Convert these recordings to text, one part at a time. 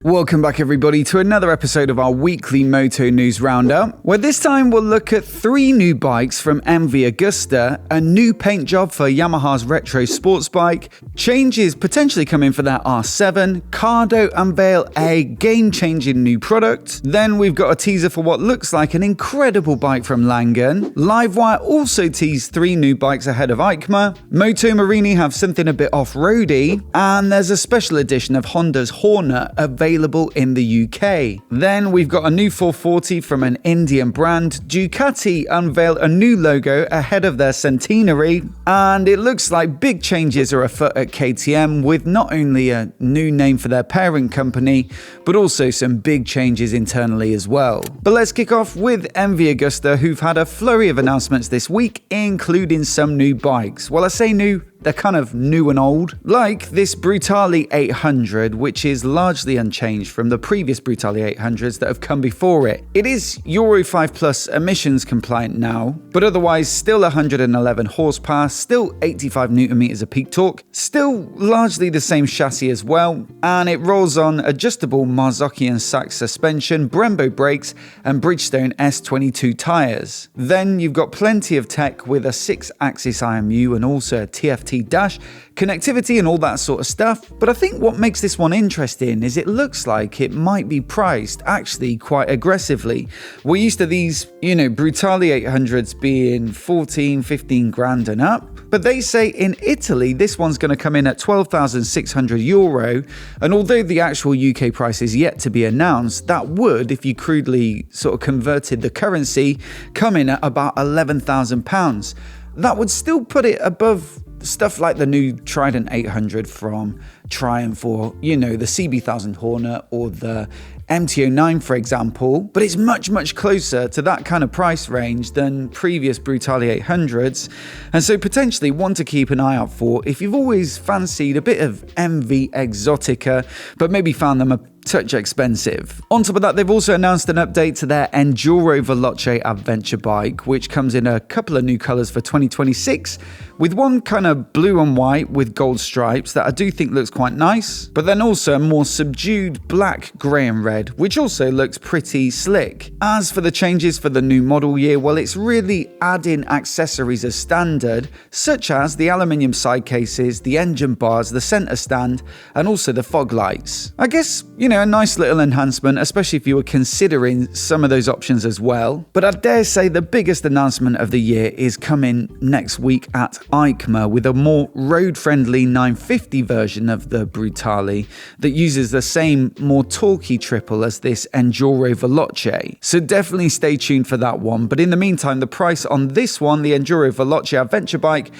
Welcome back everybody to another episode of our weekly Moto News Roundup, where this time we'll look at 3 new bikes from MV Agusta, a new paint job for Yamaha's retro sports bike, changes potentially coming for that R7, Cardo unveil a game-changing new product, then we've got a teaser for what looks like an incredible bike from LANGEN, LIVEWIRE also teased 3 new bikes ahead of EICMA, Moto MORINI have something a bit off-roady, and there's a special edition of Honda's Hornet available in the UK. Then we've got a new 440 from an Indian brand. Ducati unveiled a new logo ahead of their centenary, and it looks like big changes are afoot at KTM, with not only a new name for their parent company, but also some big changes internally as well. But let's kick off with MV Agusta, who've had a flurry of announcements this week, including some new bikes. Well, I say new, they're kind of new and old, like this Brutale 800, which is largely unchanged from the previous Brutale 800s that have come before it. It is Euro 5 Plus emissions compliant now, but otherwise still 111 horsepower, still 85 Newton meters of peak torque, still largely the same chassis as well, and it rolls on adjustable Marzocchi and Sachs suspension, Brembo brakes, and Bridgestone S22 tyres. Then you've got plenty of tech with a 6-axis IMU and also a TFT dash, connectivity and all that sort of stuff. But I think what makes this one interesting is it looks like it might be priced actually quite aggressively. We're used to these, Brutale 800s being 14, 15 grand and up, but they say in Italy this one's going to come in at €12,600, and although the actual UK price is yet to be announced, that would, if you crudely sort of converted the currency, come in at about £11,000. That would still put it above stuff like the new Trident 800 from Triumph, or, the CB1000 Hornet, or the MT09, for example, but it's much closer to that kind of price range than previous Brutale 800s, and so potentially one to keep an eye out for if you've always fancied a bit of MV Exotica, but maybe found them a touch expensive. On top of that, they've also announced an update to their Enduro Veloce adventure bike, which comes in a couple of new colours for 2026, with one kind of blue and white with gold stripes that I do think looks quite nice, but then also a more subdued black, grey and red, which also looks pretty slick. As for the changes for the new model year, well, it's really adding accessories as standard, such as the aluminium side cases, the engine bars, the centre stand, and also the fog lights. I guess, a nice little enhancement, especially if you were considering some of those options as well. But I dare say the biggest announcement of the year is coming next week at EICMA, with a more road-friendly 950 version of the Brutale that uses the same, more torquey triple as this Enduro Veloce. So definitely stay tuned for that one. But in the meantime, the price on this one, the Enduro Veloce adventure bike,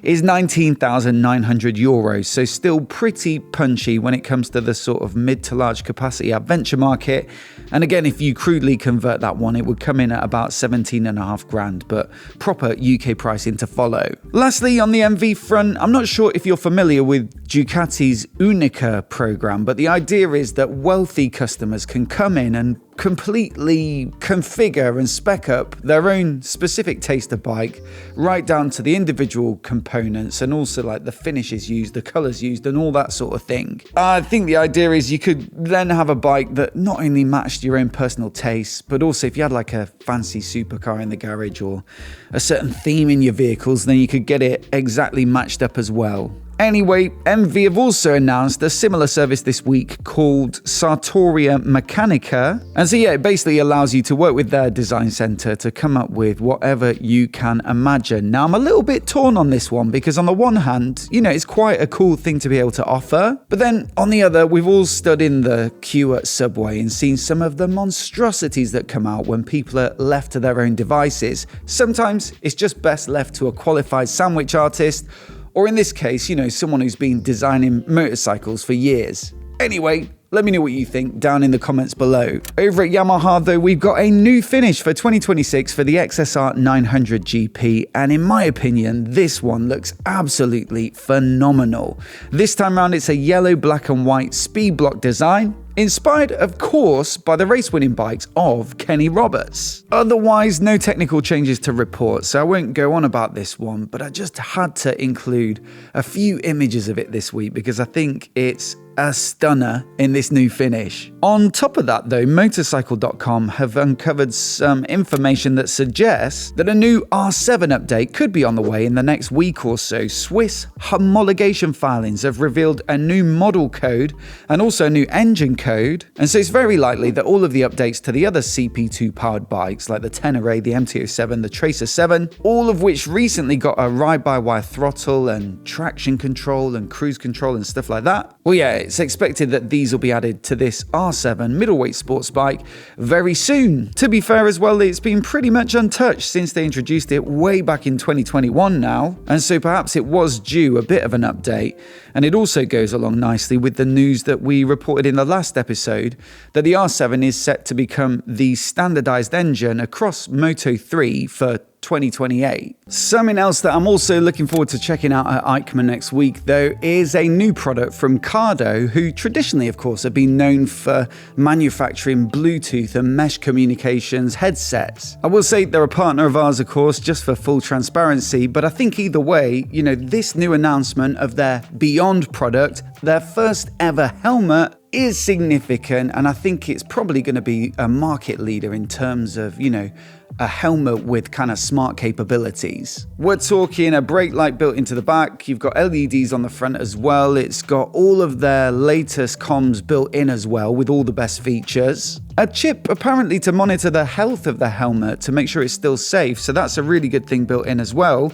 is €19,900, so still pretty punchy when it comes to the sort of mid to large capacity adventure market. And again, if you crudely convert that one, it would come in at about 17.5 grand, but proper UK pricing to follow. Lastly, on the MV front, I'm not sure if you're familiar with Ducati's Unica program, but the idea is that wealthy customers can come in and completely configure and spec up their own specific taster bike, right down to the individual components and also like the finishes used, the colors used, and all that sort of thing. I think the idea is you could then have a bike that not only matched your own personal tastes, but also if you had like a fancy supercar in the garage or a certain theme in your vehicles, then you could get it exactly matched up as well. Anyway, MV have also announced a similar service this week called Sartoria Mechanica. And so it basically allows you to work with their design center to come up with whatever you can imagine. Now, I'm a little bit torn on this one because on the one hand, it's quite a cool thing to be able to offer. But then on the other, we've all stood in the queue at Subway and seen some of the monstrosities that come out when people are left to their own devices. Sometimes it's just best left to a qualified sandwich artist, or in this case, someone who's been designing motorcycles for years. Anyway, let me know what you think down in the comments below. Over at Yamaha, though, we've got a new finish for 2026 for the XSR 900 GP, and in my opinion, this one looks absolutely phenomenal. This time around, it's a yellow, black and white speed block design, inspired, of course, by the race-winning bikes of Kenny Roberts. Otherwise, no technical changes to report, so I won't go on about this one, but I just had to include a few images of it this week because I think it's a stunner in this new finish. On top of that though, motorcycle.com have uncovered some information that suggests that a new R7 update could be on the way in the next week or so. Swiss homologation filings have revealed a new model code and also a new engine code, and so it's very likely that all of the updates to the other CP2 powered bikes like the Tenere, the MT-07, the Tracer 7, all of which recently got a ride-by-wire throttle and traction control and cruise control and stuff like that. Well yeah, it's expected that these will be added to this R7 middleweight sports bike very soon. To be fair as well, it's been pretty much untouched since they introduced it way back in 2021 now, and so perhaps it was due a bit of an update. And it also goes along nicely with the news that we reported in the last episode that the R7 is set to become the standardized engine across Moto 3 for 2028. Something else that I'm also looking forward to checking out at EICMA next week though is a new product from Cardo, who traditionally of course have been known for manufacturing Bluetooth and mesh communications headsets. I will say they're a partner of ours of course, just for full transparency, but I think either way, this new announcement of their Beyond product, their first ever helmet, is significant, and I think it's probably going to be a market leader in terms of, a helmet with kind of smart capabilities. We're talking a brake light built into the back, you've got LEDs on the front as well, it's got all of their latest comms built in as well with all the best features. A chip apparently to monitor the health of the helmet to make sure it's still safe, so that's a really good thing built in as well.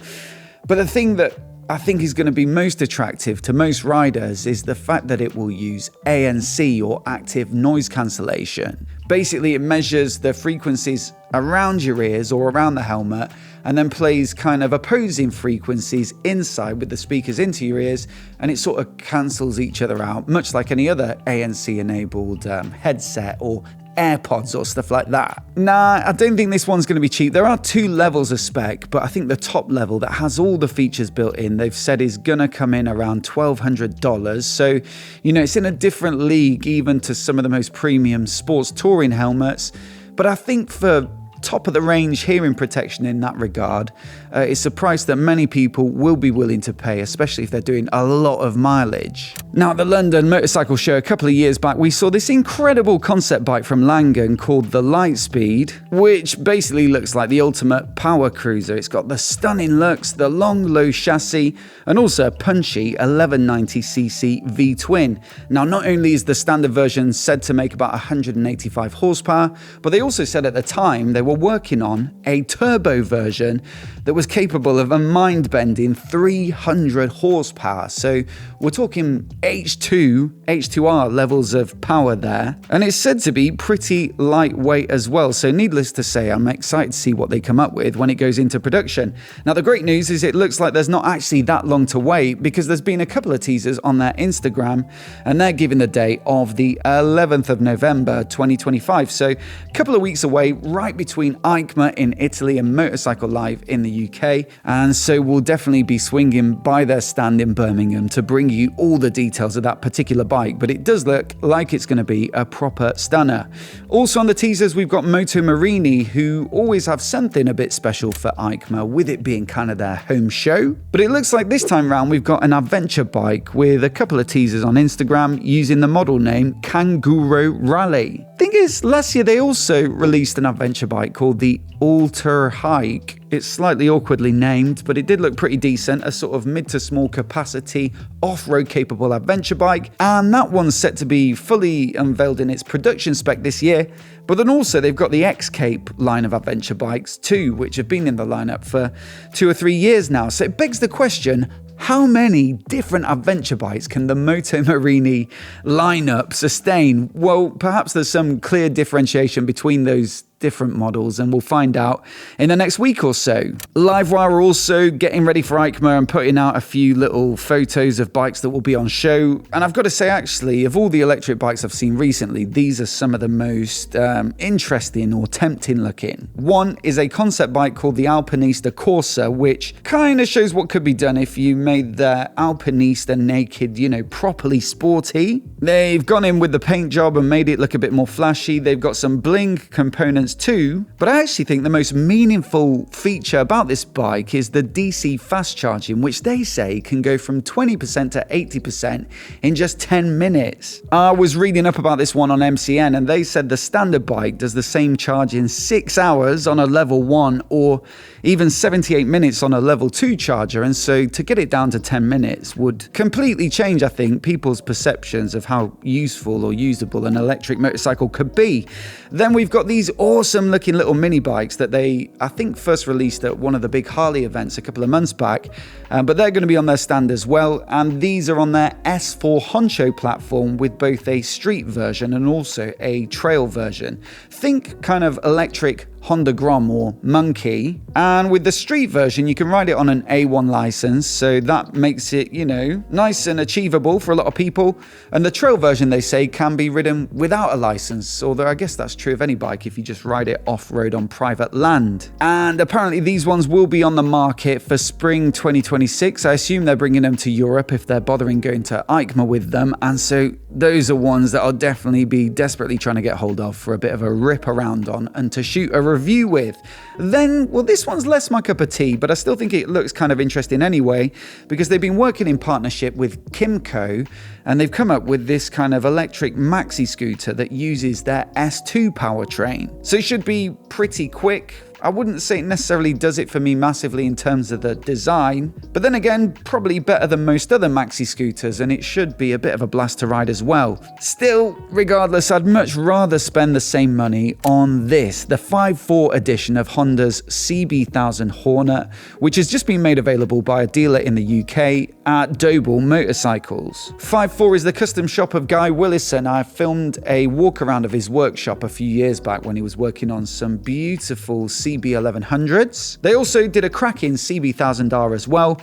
But the thing that I think is going to be most attractive to most riders is the fact that it will use ANC, or active noise cancellation. Basically, it measures the frequencies around your ears or around the helmet and then plays kind of opposing frequencies inside with the speakers into your ears, and it sort of cancels each other out, much like any other ANC enabled headset or AirPods or stuff like that. Nah, I don't think this one's going to be cheap. There are two levels of spec, but I think the top level that has all the features built in, they've said is going to come in around $1,200. So, it's in a different league even to some of the most premium sports touring helmets. But I think for top of the range hearing protection in that regard, it's a price that many people will be willing to pay, especially if they're doing a lot of mileage. Now, at the London Motorcycle Show a couple of years back, we saw this incredible concept bike from Langen called the Lightspeed, which basically looks like the ultimate power cruiser. It's got the stunning looks, the long, low chassis, and also a punchy 1190cc V-twin. Now, not only is the standard version said to make about 185 horsepower, but they also said at the time they were working on a turbo version that was capable of a mind-bending 300 horsepower. So we're talking H2R levels of power there. And it's said to be pretty lightweight as well. So needless to say, I'm excited to see what they come up with when it goes into production. Now, the great news is it looks like there's not actually that long to wait, because there's been a couple of teasers on their Instagram, and they're giving the date of the 11th of November 2025. So a couple of weeks away, right between EICMA in Italy and Motorcycle Live in the UK. And so we'll definitely be swinging by their stand in Birmingham to bring you all the details of that particular bike, but it does look like it's going to be a proper stunner. Also on the teasers, we've got Moto MORINI, who always have something a bit special for EICMA, with it being kind of their home show. But it looks like this time round we've got an adventure bike with a couple of teasers on Instagram using the model name Kangaroo Rally. Thing is, last year they also released an adventure bike called the Alter Hike. It's slightly awkwardly named, but it did look pretty decent, a sort of mid to small capacity off-road capable adventure bike, and that one's set to be fully unveiled in its production spec this year. But then also they've got the X-Cape line of adventure bikes too, which have been in the lineup for 2 or 3 years now. So it begs the question, how many different adventure bikes can the Moto MORINI lineup sustain? Well, perhaps there's some clear differentiation between those different models, and we'll find out in the next week or so. Livewire are also getting ready for EICMA and putting out a few little photos of bikes that will be on show. And I've got to say, actually, of all the electric bikes I've seen recently, these are some of the most interesting or tempting looking. One is a concept bike called the Alpinista Corsa, which kind of shows what could be done if you made the Alpinista naked, properly sporty. They've gone in with the paint job and made it look a bit more flashy. They've got some bling components performance too, but I actually think the most meaningful feature about this bike is the DC fast charging, which they say can go from 20% to 80% in just 10 minutes. I was reading up about this one on MCN, and they said the standard bike does the same charge in 6 hours on a level 1 or even 78 minutes on a level 2 charger, and so to get it down to 10 minutes would completely change, I think, people's perceptions of how useful or usable an electric motorcycle could be. Then we've got these awesome looking little mini bikes that they, I think, first released at one of the big Harley events a couple of months back, but they're going to be on their stand as well, and these are on their S4 Honcho platform with both a street version and also a trail version. Think kind of electric Honda Grom or Monkey, and with the street version you can ride it on an A1 license, so that makes it, you know, nice and achievable for a lot of people. And the trail version, they say, can be ridden without a license, although I guess that's true of any bike if you just ride it off-road on private land. And apparently these ones will be on the market for spring 2026. I assume they're bringing them to Europe if they're bothering going to EICMA with them, and so those are ones that I'll definitely be desperately trying to get hold of for a bit of a rip around on and to shoot a review with. Then, well, this one's less my cup of tea, but I still think it looks kind of interesting anyway, because they've been working in partnership with Kymco, and they've come up with this kind of electric maxi scooter that uses their S2 powertrain. So it should be pretty quick. I wouldn't say it necessarily does it for me massively in terms of the design, but then again, probably better than most other maxi scooters, and it should be a bit of a blast to ride as well. Still, regardless, I'd much rather spend the same money on this, the 5.4 edition of Honda's CB1000 Hornet, which has just been made available by a dealer in the UK at Doble Motorcycles. 5.4 is the custom shop of Guy Willison. I filmed a walk around of his workshop a few years back when he was working on some beautiful CB1100s. They also did a cracking CB1000R as well.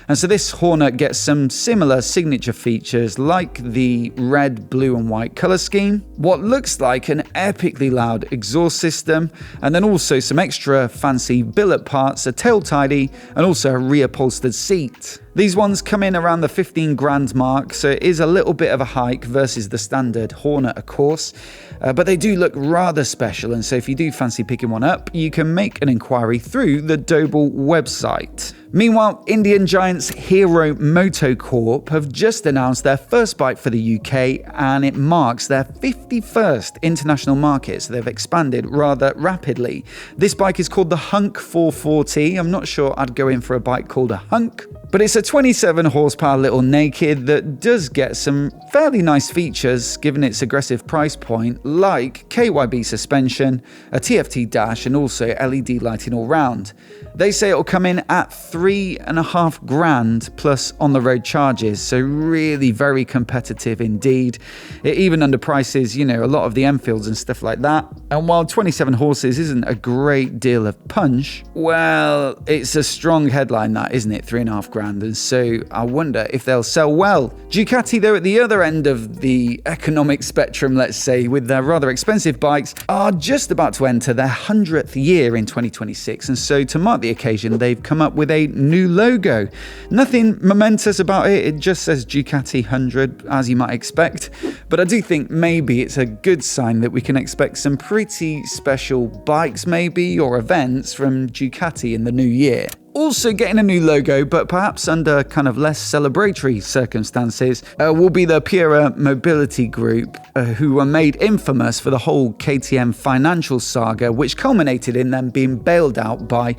And so this Hornet gets some similar signature features like the red, blue and white color scheme, what looks like an epically loud exhaust system, and then also some extra fancy billet parts, a tail tidy, and also a reupholstered seat. These ones come in around the 15 grand mark, so it is a little bit of a hike versus the standard Hornet, of course, but they do look rather special, and so if you do fancy picking one up, you can make an inquiry through the Doble website. Meanwhile, Indian giants Hero Moto Corp have just announced their first bike for the UK, and it marks their 51st international market, so they've expanded rather rapidly. This bike is called the Hunk 440. I'm not sure I'd go in for a bike called a Hunk, but it's a 27 horsepower little naked that does get some fairly nice features given its aggressive price point, like KYB suspension, a TFT dash, and also LED lighting all round. They say it'll come in at 3.5 grand plus on the road charges, so really very competitive indeed. It even underprices, you know, a lot of the Enfields and stuff like that. And while 27 horses isn't a great deal of punch, well, it's a strong headline that, isn't it? 3.5 grand, and so I wonder if they'll sell well. Ducati, though, at the other end of the economic spectrum, let's say, with their rather expensive bikes, are just about to enter their 100th year in 2026, and so to mark the occasion, they've come up with a new logo. Nothing momentous about it, it just says Ducati 100, as you might expect, but I do think maybe it's a good sign that we can expect some pretty special bikes maybe, or events from Ducati in the new year. Also getting a new logo, but perhaps under kind of less celebratory circumstances, will be the PIERER Mobility Group, who were made infamous for the whole KTM financial saga, which culminated in them being bailed out by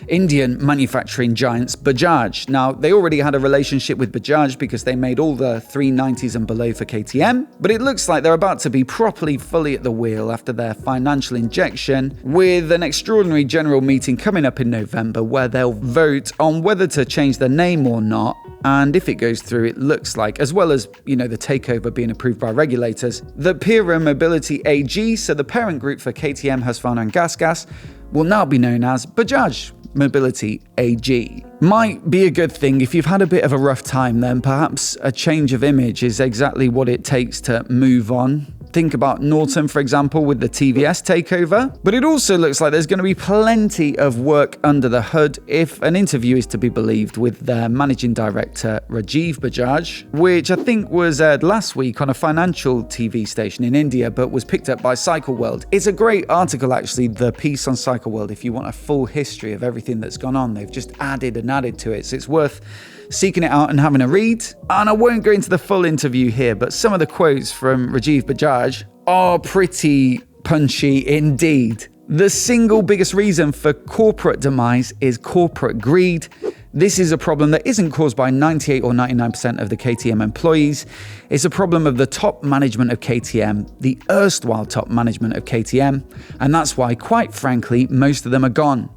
Indian manufacturing giants Bajaj. Now, they already had a relationship with Bajaj because they made all the 390s and below for KTM, but it looks like they're about to be properly fully at the wheel after their financial injection, with an extraordinary general meeting coming up in November where they'll vote on whether to change their name or not. And if it goes through, it looks like, as well as, you know, the takeover being approved by regulators, the PIERER Mobility AG, so the parent group for KTM, Husqvarna and GasGas, will now be known as Bajaj Mobility AG. Might be a good thing. If you've had a bit of a rough time, then perhaps a change of image is exactly what it takes to move on. Think about Norton, for example, with the TVS takeover. But it also looks like there's going to be plenty of work under the hood if an interview is to be believed with their managing director, Rajiv Bajaj, which I think was aired last week on a financial TV station in India, but was picked up by Cycle World. It's a great article, actually, the piece on Cycle World, if you want a full history of everything that's gone on. They've just added and added to it, so it's worth seeking it out and having a read. And I won't go into the full interview here, but some of the quotes from Rajiv Bajaj are pretty punchy indeed. The single biggest reason for corporate demise is corporate greed. This is a problem that isn't caused by 98 or 99% of the KTM employees. It's a problem of the top management of KTM, the erstwhile top management of KTM, and that's why, quite frankly, most of them are gone.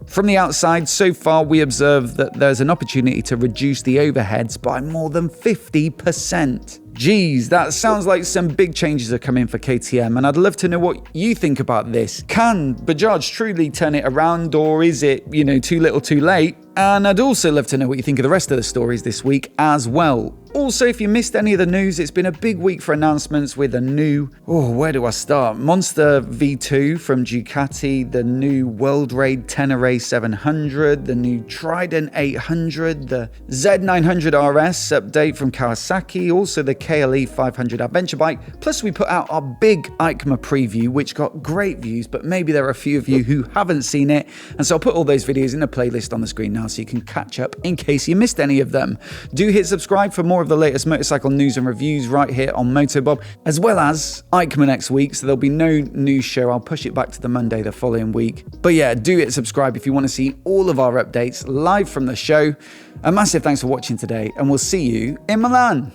From the outside, so far we observe that there's an opportunity to reduce the overheads by more than 50%. Geez, that sounds like some big changes are coming for KTM, and I'd love to know what you think about this. Can Bajaj truly turn it around, or is it, too little too late? And I'd also love to know what you think of the rest of the stories this week as well. Also, if you missed any of the news, it's been a big week for announcements with a new, where do I start? Monster V2 from Ducati, the new World Raid Tenere 700, the new Trident 800, the Z900 RS update from Kawasaki, also the KLE 500 adventure bike. Plus, we put out our big EICMA preview, which got great views, but maybe there are a few of you who haven't seen it. And so I'll put all those videos in a playlist on the screen now so you can catch up in case you missed any of them. Do hit subscribe for more of the latest motorcycle news and reviews right here on MOTOBOB, as well as EICMA next week, so there'll be no news show. I'll push it back to the Monday the following week. But yeah, do hit subscribe if you want to see all of our updates live from the show. A massive thanks for watching today, and we'll see you in Milan.